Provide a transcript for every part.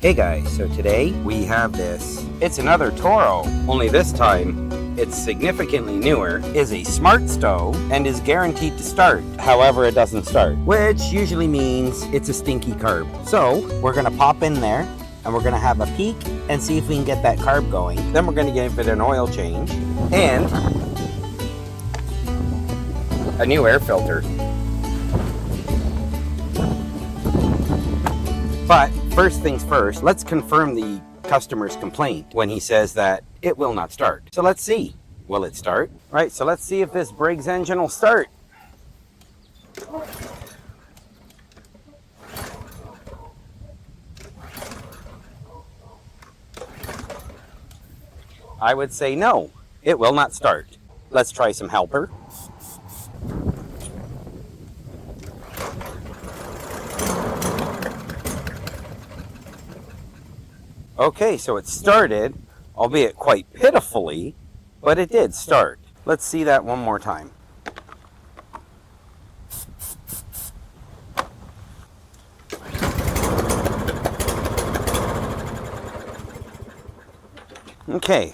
Hey guys, so today we have this. It's another Toro, only this time it's significantly newer, is a smart stove, and is guaranteed to start. However, it doesn't start, which usually means it's a stinky carb. So we're gonna pop in there and we're gonna have a peek and see if we can get that carb going. Then we're gonna give it an oil change and a new air filter. But first things first, let's confirm the customer's complaint when he says that it will not start. So let's see. Will it start? Right, so let's see if this Briggs engine will start. I would say no, it will not start. Let's try some helper. Okay, so it started, albeit quite pitifully, but it did start. Let's see that one more time. Okay,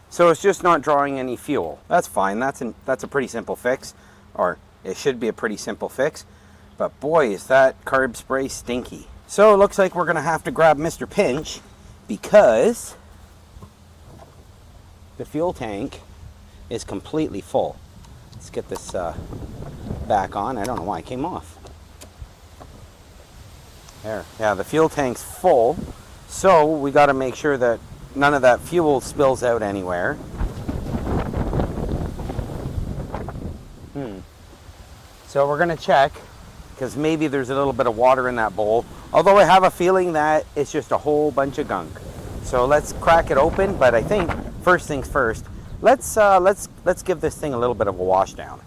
so it's just not drawing any fuel. That's fine, that's a pretty simple fix, or it should be a pretty simple fix, but boy is that carb spray stinky. So it looks like we're gonna have to grab Mr. Pinch because the fuel tank is completely full. Let's get this back on. I don't know why it came off. There, yeah, the fuel tank's full. So we gotta make sure that none of that fuel spills out anywhere. So we're gonna check, because maybe there's a little bit of water in that bowl. Although I have a feeling that it's just a whole bunch of gunk. So let's crack it open, but I think first things first, let's give this thing a little bit of a wash down.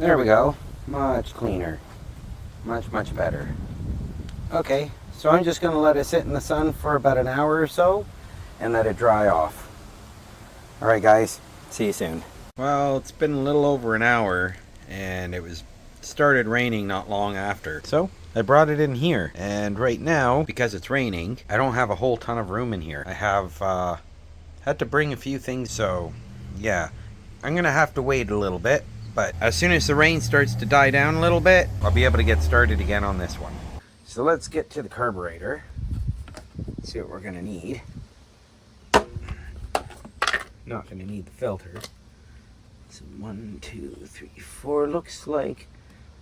There we go. Much cleaner. Much better. Okay, so I'm just going to let it sit in the sun for about an hour or so and let it dry off. Alright guys, see you soon. Well, it's been a little over an hour and it started raining not long after. So I brought it in here, and right now, because it's raining, I don't have a whole ton of room in here. I have had to bring a few things, so yeah, I'm gonna have to wait a little bit, but as soon as the rain starts to die down a little bit, I'll be able to get started again on this one. So let's get to the carburetor, see what we're gonna need. Not gonna need the filter. So 1, 2, 3, 4, looks like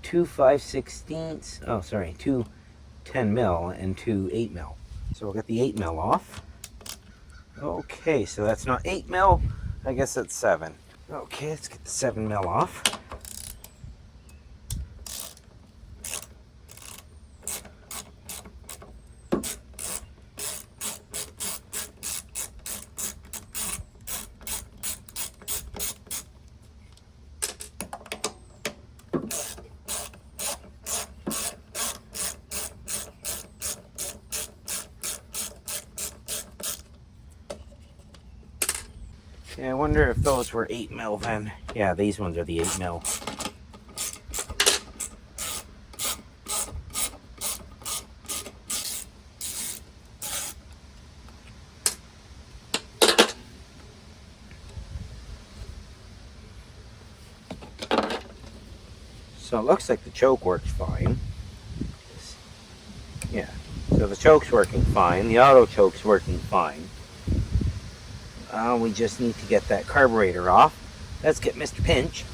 2 5/16, oh sorry, 2 10 mil and 2 8 mil. So we'll get the 8 mil off. Okay, so that's not 8 mil, I guess that's 7. Okay, let's get the 7 mil off. Yeah, I wonder if those were 8 mil then. Yeah, these ones are the 8 mil. So it looks like the choke works fine. Yeah, so the choke's working fine. The auto choke's working fine. We just need to get that carburetor off. Let's get Mr. Pinch.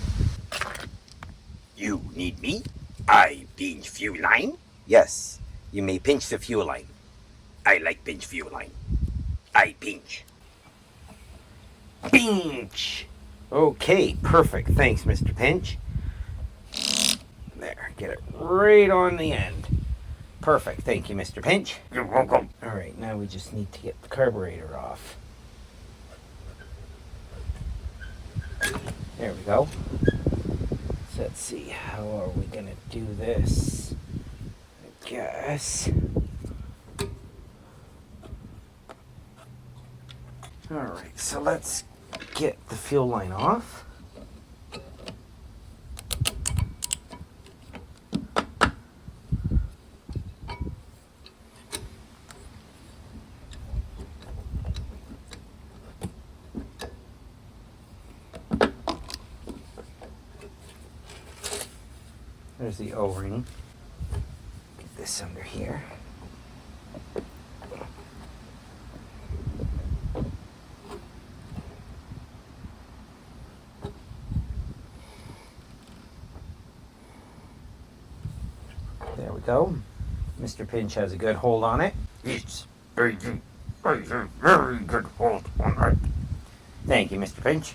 You need me? I pinch fuel line? Yes, you may pinch the fuel line. I like pinch fuel line. I pinch. Pinch! Okay, perfect. Thanks, Mr. Pinch. There, get it right on the end. Perfect. Thank you, Mr. Pinch. You're welcome. Alright, now we just need to get the carburetor off. There we go. So let's see, how are we gonna do this? I guess. Alright, so let's get the fuel line off. There's the O-ring. Get this under here. There we go. Mr. Pinch has a good hold on it. It's very good hold on it. Thank you, Mr. Pinch.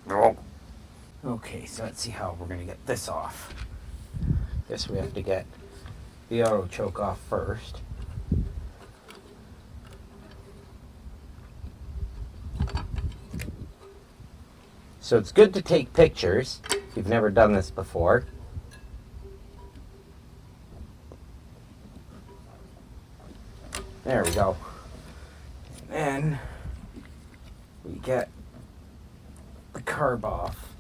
You're welcome. Okay, so let's see how we're going to get this off. Guess we have to get the auto choke off first. So it's good to take pictures if you've never done this before. There we go. And then we get the carb off.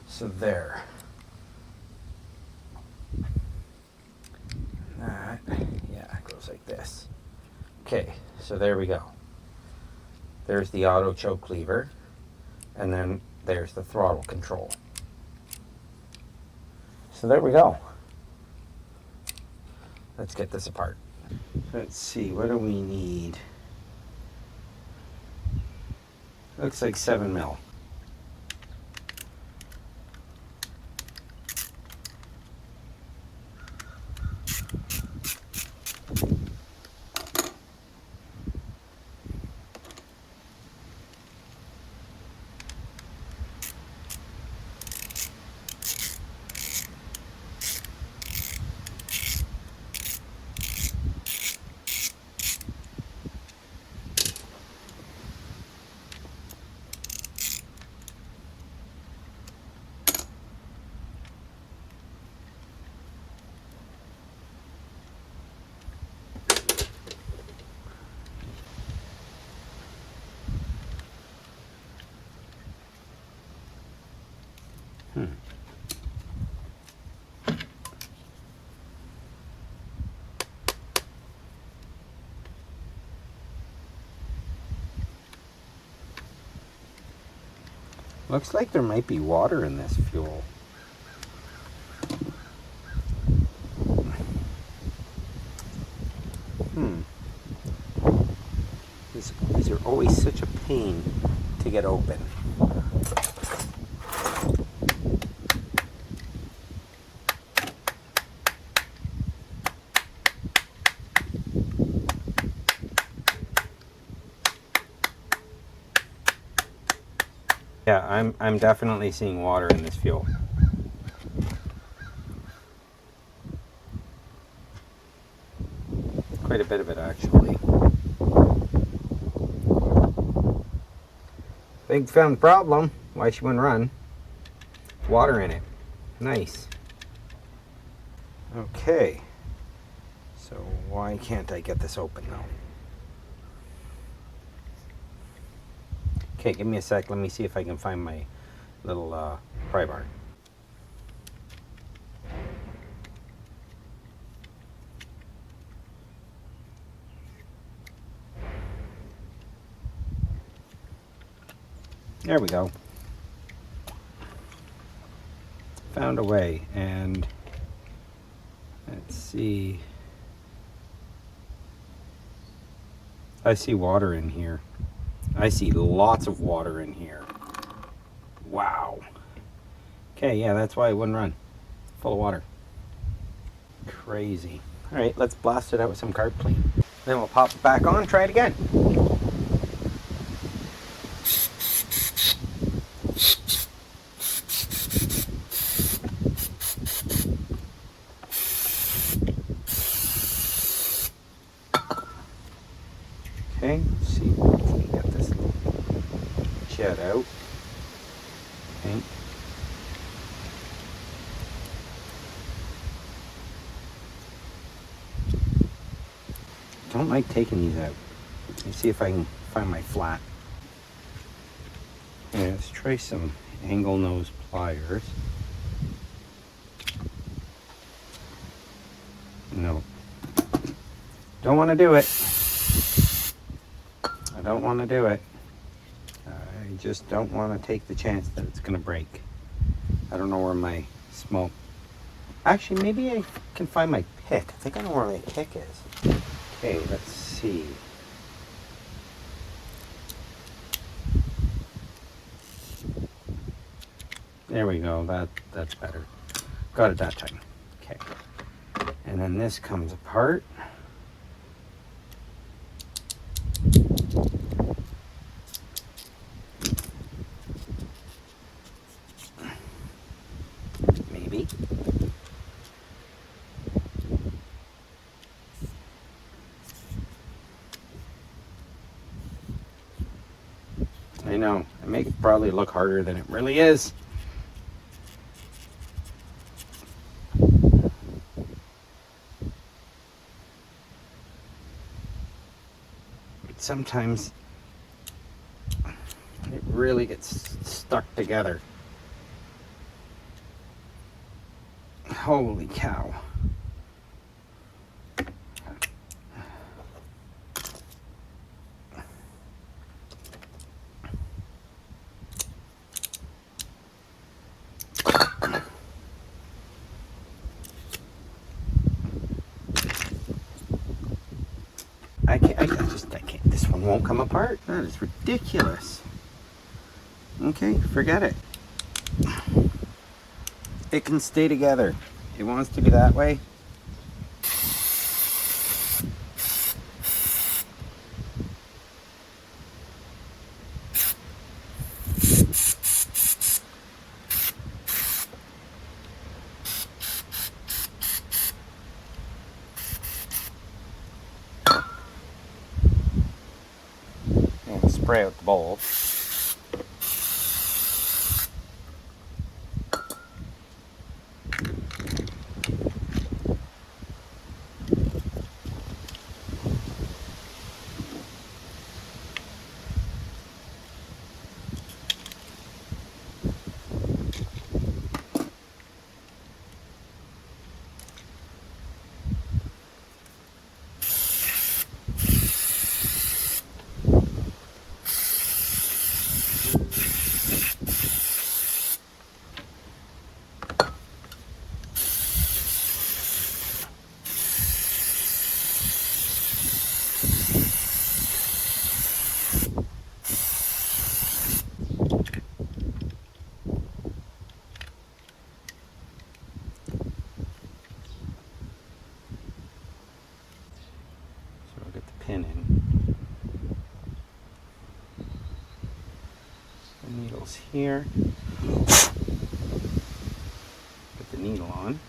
So there. That, yeah, it goes like this. Okay, so there we go. There's the auto choke lever, and then there's the throttle control. So there we go. Let's get this apart. Let's see, what do we need? Looks like 7 mil. Looks like there might be water in this fuel. These are always such a pain to get open. Yeah, I'm definitely seeing water in this fuel. Quite a bit of it, actually. Big found problem. Why she wouldn't run? Water in it. Nice. Okay. So why can't I get this open though? Okay, give me a sec. Let me see if I can find my little pry bar. There we go. Found a way, and let's see. I see water in here. I see lots of water in here. Wow. Okay, yeah, that's why it wouldn't run. Full of water. Crazy. All right, let's blast it out with some carb clean. Then we'll pop it back on, try it again. Okay, let's see if we can get this little jet out. Okay. Don't like taking these out. Let's see if I can find my flat. Yeah, let's try some angle nose pliers. No. Don't want to do it. I don't want to do it. I just don't want to take the chance that it's going to break. I don't know where my small... Actually, maybe I can find my pick. I think I know where my pick is. Okay, let's see. There we go. That's better. Got it that time. Okay. And then this comes apart. Maybe. I know. I make it probably look harder than it really is. Sometimes it really gets stuck together. Holy cow. I can't. This one won't come apart. That is ridiculous. Okay, forget it. It can stay together. It wants to be that way. Spray out the bulb. The needle's here. Put the needle on.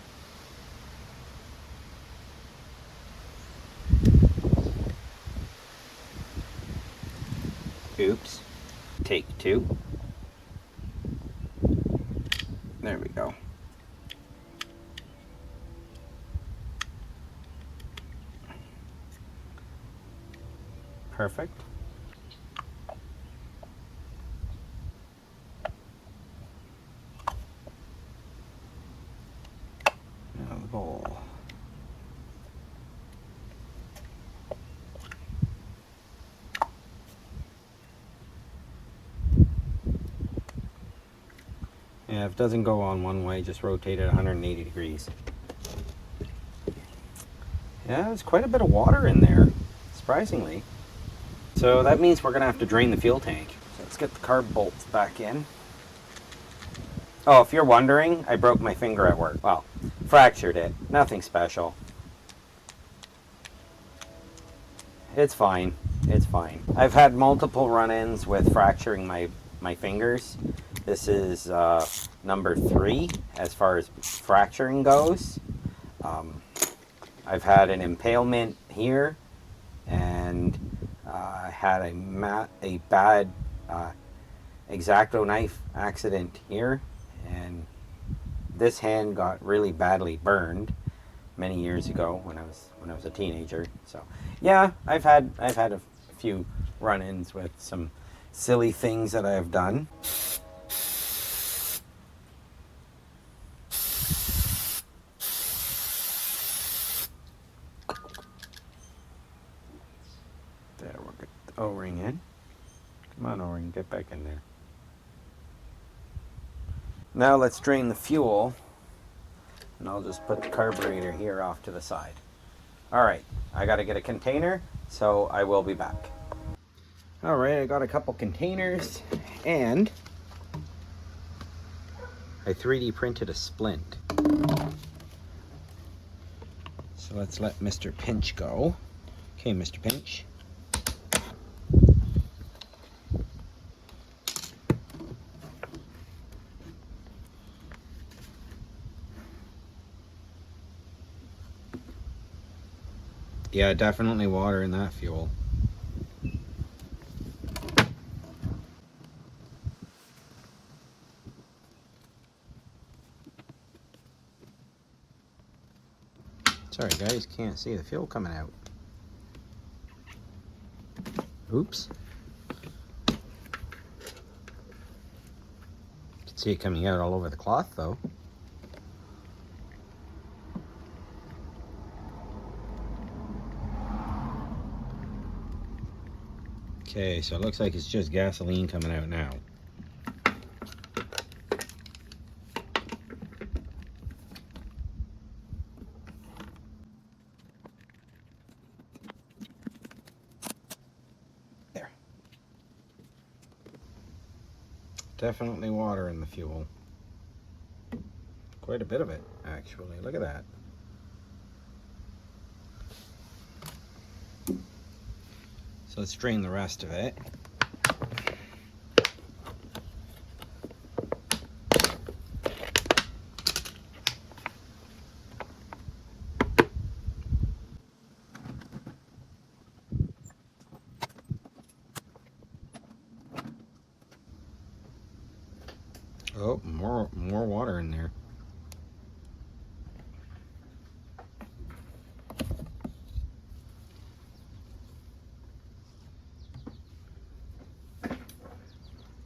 Oops. Take two. There we go. Perfect. Now the bowl. Yeah, if it doesn't go on one way, just rotate it 180 degrees. Yeah, there's quite a bit of water in there, surprisingly. So that means we're gonna have to drain the fuel tank. So let's get the carb bolts back in. Oh, if you're wondering, I broke my finger at work. Well, fractured it. Nothing special. It's fine. It's fine. I've had multiple run-ins with fracturing my fingers. This is number 3 as far as fracturing goes. I've had an impalement here, and I had a bad X-Acto knife accident here, and this hand got really badly burned many years ago when I was a teenager. So yeah, I've had a few run-ins with some silly things that I've done. There, we'll get the O-ring in. Come on, O-ring, get back in there. Now let's drain the fuel, and I'll just put the carburetor here off to the side. Alright, I gotta get a container, so I will be back. Alright, I got a couple containers, and I 3D printed a splint. So let's let Mr. Pinch go. Okay, Mr. Pinch. Yeah, definitely water in that fuel. Sorry guys, can't see the fuel coming out. Oops. You can see it coming out all over the cloth though. Okay, so it looks like it's just gasoline coming out now. There. Definitely water in the fuel. Quite a bit of it, actually. Look at that. So let's drain the rest of it. Oh, more water in there.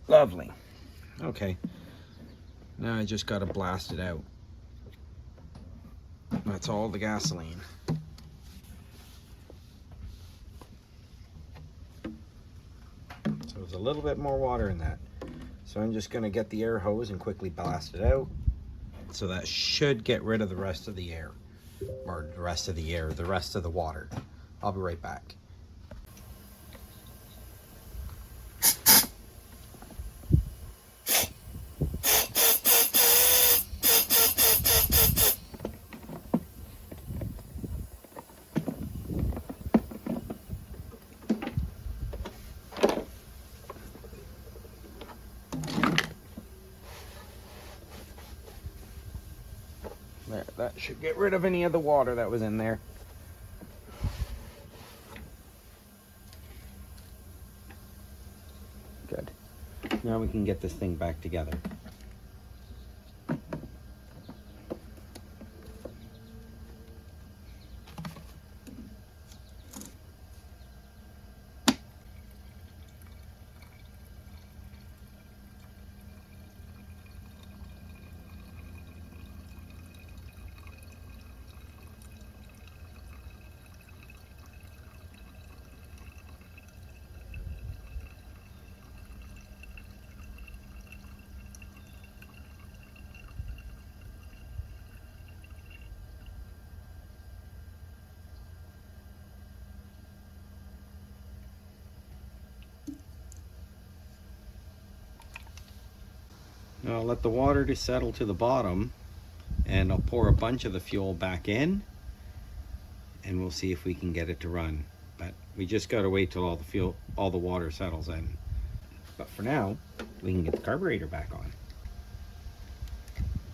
Lovely. Okay. Now I just gotta blast it out. That's all the gasoline. So there's a little bit more water in that. So I'm just gonna get the air hose and quickly blast it out. So that should get rid of the rest of the air. Or the rest of the air, the rest of the water. I'll be right back. There, that should get rid of any of the water that was in there. Good. Now we can get this thing back together. Now I'll let the water just settle to the bottom, and I'll pour a bunch of the fuel back in, and we'll see if we can get it to run. But we just gotta wait till all the water settles in. But for now, we can get the carburetor back on.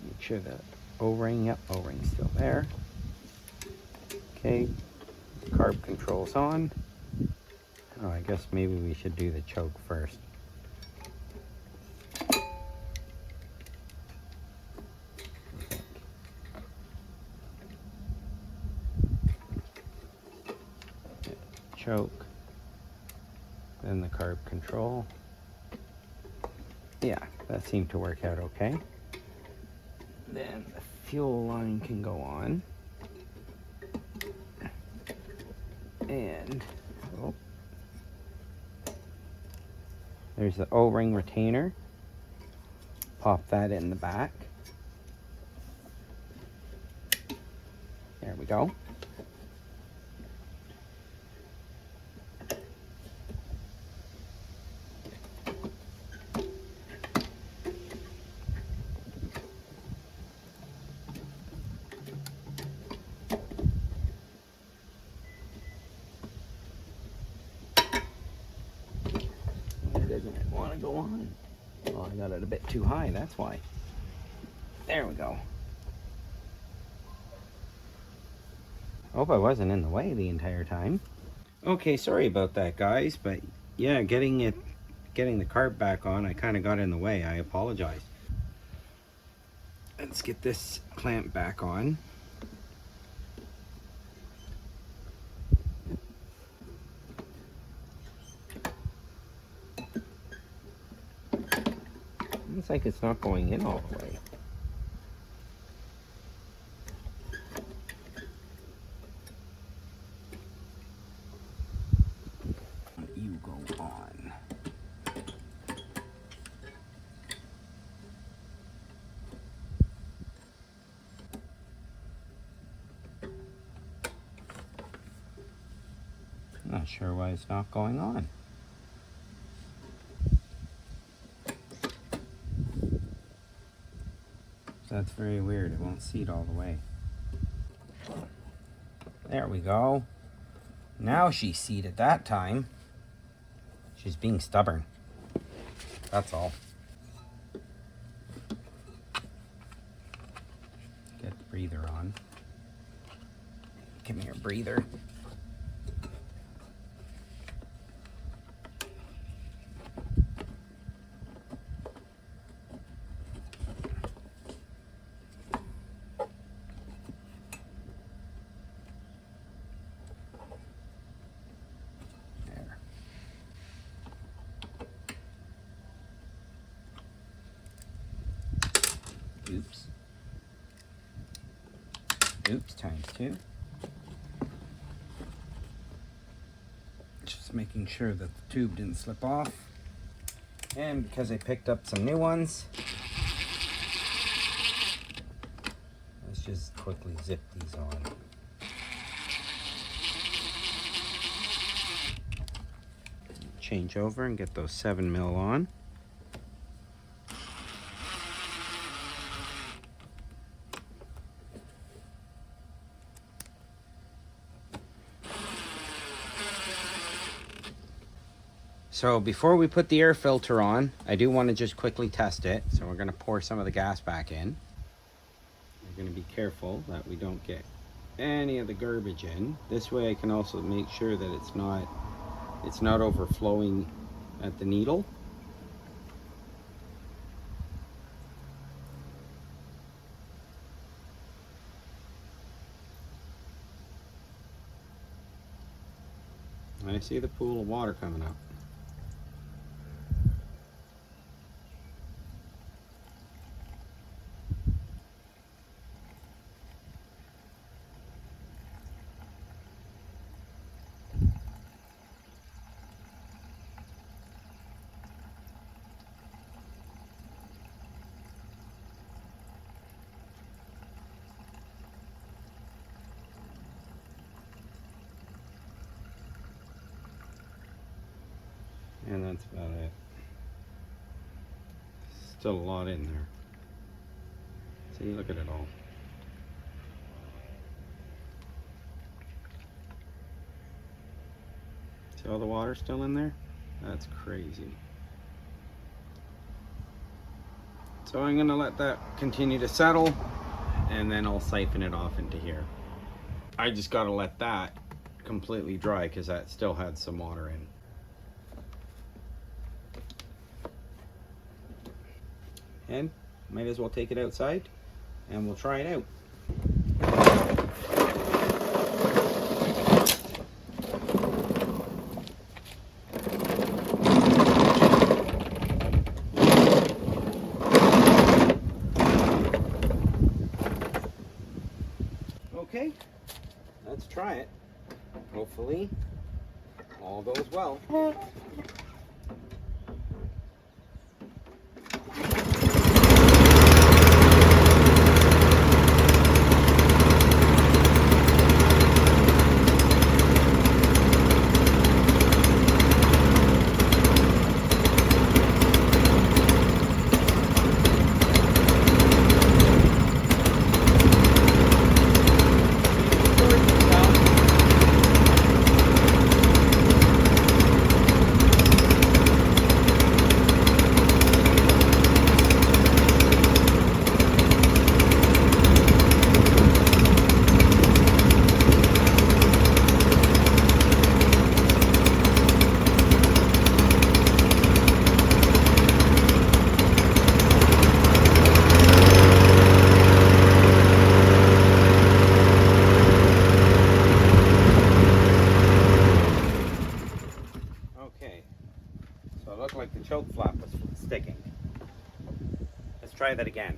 Make sure that O-ring, yep, O-ring's still there. Okay, carb control's on. Oh, I guess maybe we should do the choke first. Choke, then the carb control. Yeah, that seemed to work out okay. Then the fuel line can go on. And oh, there's the O-ring retainer. Pop that in the back. There we go. Doesn't want to go on. Oh, I got it a bit too high, that's why. There we go. Hope I wasn't in the way the entire time. Okay, sorry about that, guys, but yeah, getting the carb back on, I kind of got in the way. I apologize. Let's get this clamp back on. Looks like it's not going in all the way. You go on. Not sure why it's not going on. That's very weird. It won't seat all the way. There we go. Now she's seated that time. She's being stubborn. That's all. Get the breather on. Give me your breather. Oops. Oops, times 2. Just making sure that the tube didn't slip off. And because I picked up some new ones, let's just quickly zip these on. Change over and get those 7mm on. So before we put the air filter on, I do want to just quickly test it. So we're going to pour some of the gas back in. We're going to be careful that we don't get any of the garbage in. This way I can also make sure that it's not overflowing at the needle. I see the pool of water coming up. And that's about it. Still a lot in there. See, look at it all. See all the water still in there? That's crazy. So I'm gonna let that continue to settle and then I'll siphon it off into here. I just gotta let that completely dry because that still had some water in. And might as well take it outside and we'll try it out. Okay, let's try it. Hopefully all goes well. Like the choke flap was sticking. Let's try that again.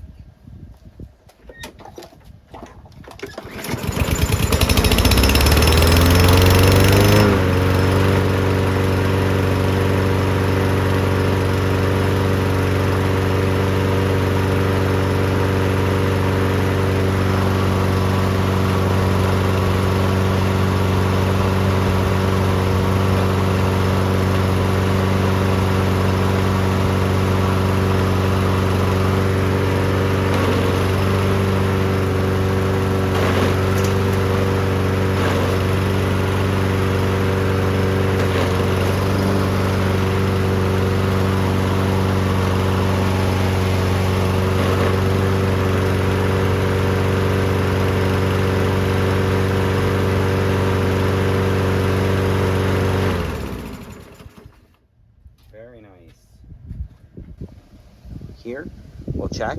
Here, we'll check,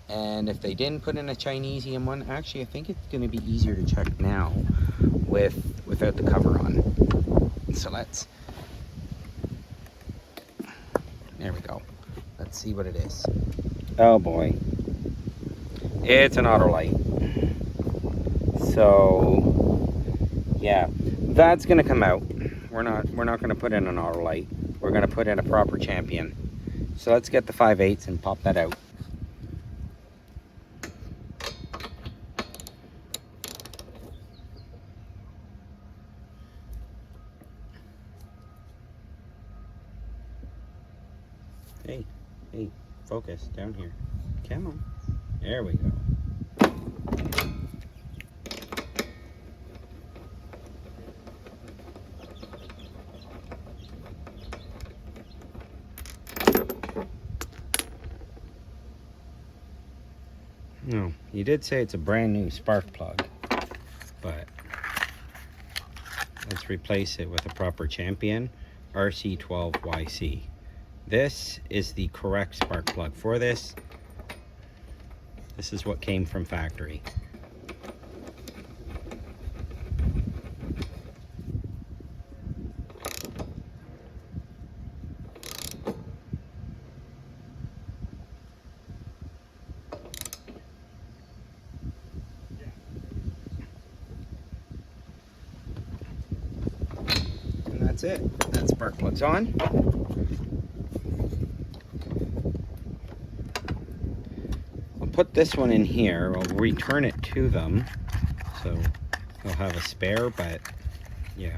and if they didn't put in a Chinesium one, actually I think it's going to be easier to check now without the cover on. So there we go. Let's see what it is. Oh boy, it's an auto light. So yeah, that's going to come out. We're not going to put in an auto light. We're going to put in a proper Champion. So let's get the 5/8 and pop that out. Hey, focus down here. Come on. There we go. No, you did say it's a brand new spark plug, but let's replace it with a proper Champion RC12YC. This is the correct spark plug for this. This is what came from factory. That's it. That spark plug's on. I'll put this one in here. I'll return it to them, so they'll have a spare. But yeah,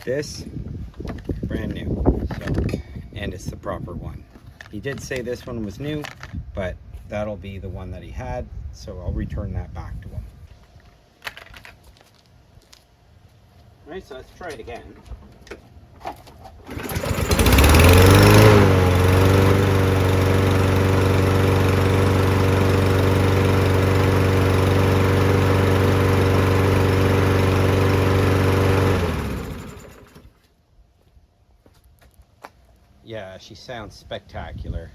this brand new. So, and it's the proper one. He did say this one was new, but that'll be the one that he had. So I'll return that back to him. All right, so let's try it again. Yeah, she sounds spectacular.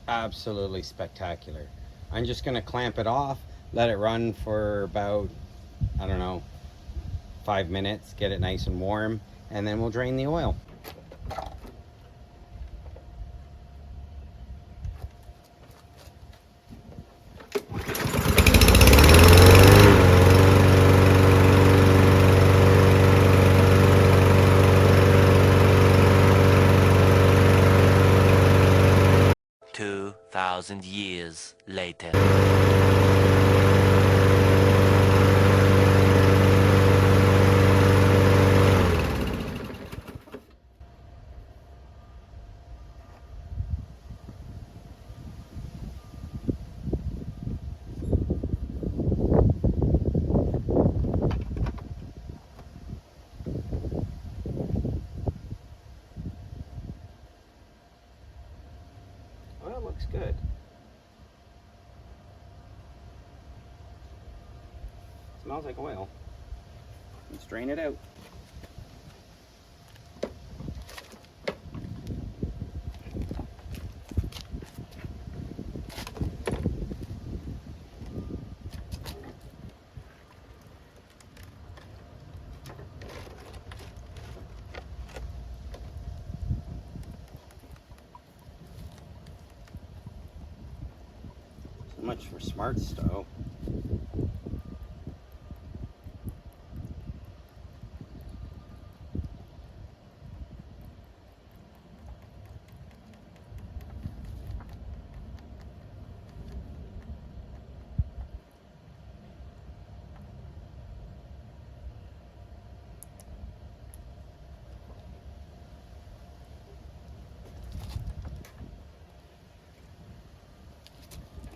Absolutely spectacular. I'm just gonna clamp it off, let it run for about, I don't know, 5 minutes, get it nice and warm, and then we'll drain the oil. Years later. Well, it looks good. Smells like oil. Let's drain it out. So much for smart stove.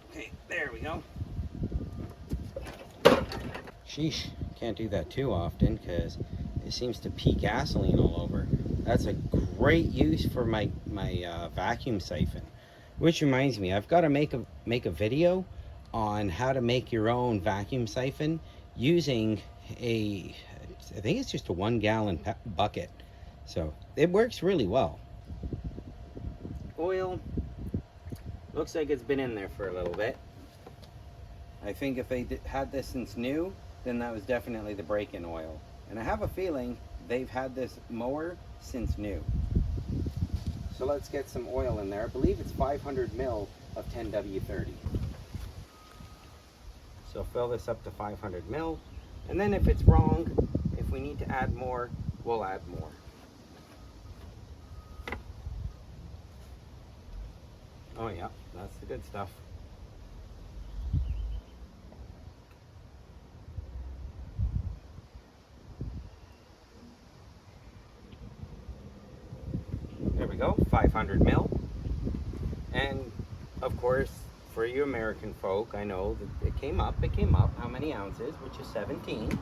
Okay, there we go. Sheesh, can't do that too often because it seems to pee gasoline all over. That's a great use for my vacuum siphon. Which reminds me, I've got to make a video on how to make your own vacuum siphon using I think it's just a 1 gallon bucket. So it works really well. Oil looks like it's been in there for a little bit. I think if they had this since new, then that was definitely the break-in oil. And I have a feeling they've had this mower since new. So let's get some oil in there. I believe it's 500 mil of 10W30. So fill this up to 500 mil. And then if it's wrong, if we need to add more, we'll add more. Oh yeah, that's the good stuff. There we go, 500 mil. And of course, for you American folk, I know that it came up. How many ounces? Which is 17.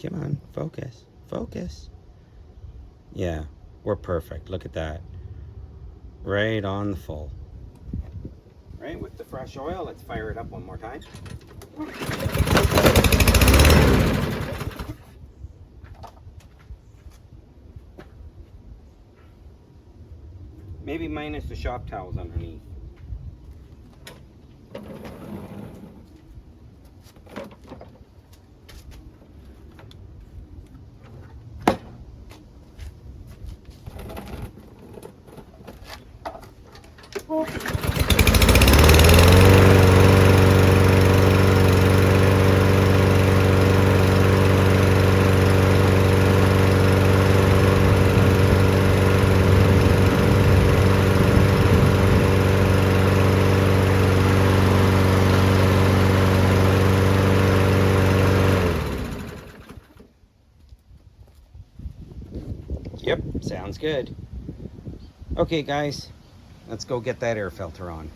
Come on, focus, focus. Yeah, we're perfect. Look at that. Right on the full. Right, with the fresh oil, let's fire it up one more time. Maybe minus the shop towels underneath. Yep, sounds good. Okay guys, let's go get that air filter on.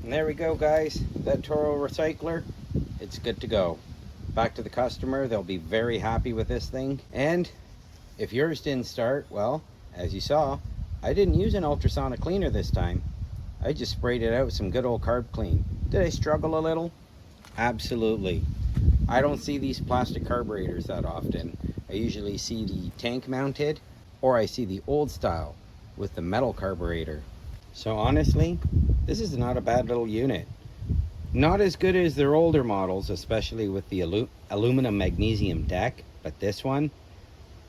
And there we go guys, that Toro recycler, it's good to go. Back to the customer, they'll be very happy with this thing. And if yours didn't start, well, as you saw, I didn't use an ultrasonic cleaner this time. I just sprayed it out with some good old carb clean. Did I struggle a little? Absolutely. I don't see these plastic carburetors that often. I usually see the tank mounted, or I see the old style with the metal carburetor. So honestly, this is not a bad little unit. Not as good as their older models, especially with the aluminum magnesium deck, but this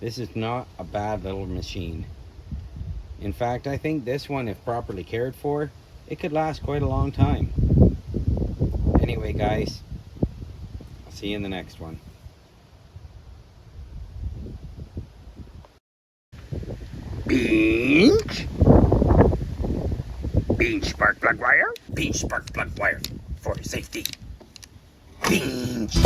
is not a bad little machine. In fact, I think this one, if properly cared for, it could last quite a long time. Anyway guys, I'll see you in the next one. Pinch! Pinch spark plug wire. Pinch spark plug wire for safety. Pinch!